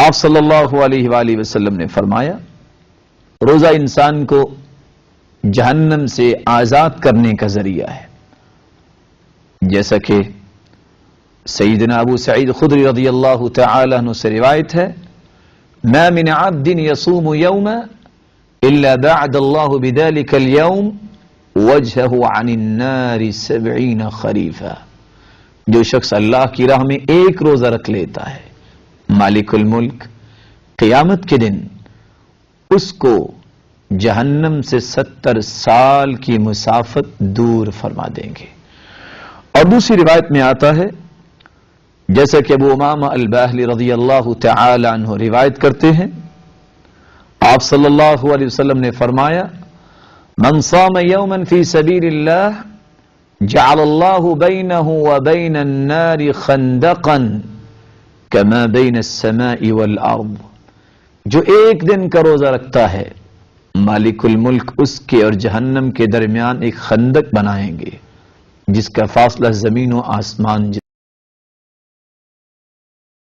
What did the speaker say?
آپ صلی اللہ علیہ وآلہ وسلم نے فرمایا روزہ انسان کو جہنم سے آزاد کرنے کا ذریعہ ہے، جیسا کہ سیدنا ابو سعید خدری رضی اللہ تعالی عنہ سے روایت ہے، ما من عبد يصوم يوما الا بعد الله بذلك اليوم وجهه عن النار 70 خریفا۔ جو شخص اللہ کی راہ میں ایک روزہ رکھ لیتا ہے، مالک الملک قیامت کے دن اس کو جہنم سے 70 سال کی مسافت دور فرما دیں گے۔ اور دوسری روایت میں آتا ہے، جیسا کہ ابو امامہ الباہلی رضی اللہ تعالی عنہ روایت کرتے ہیں، آپ صلی اللہ علیہ وسلم نے فرمایا من صام یوما فی سبیل اللہ جعل اللہ بینہ وبین النار خندقا کما بین السماء والارض۔ جو ایک دن کا روزہ رکھتا ہے، مالک الملک اس کے اور جہنم کے درمیان ایک خندق بنائیں گے جس کا فاصلہ زمین و آسمان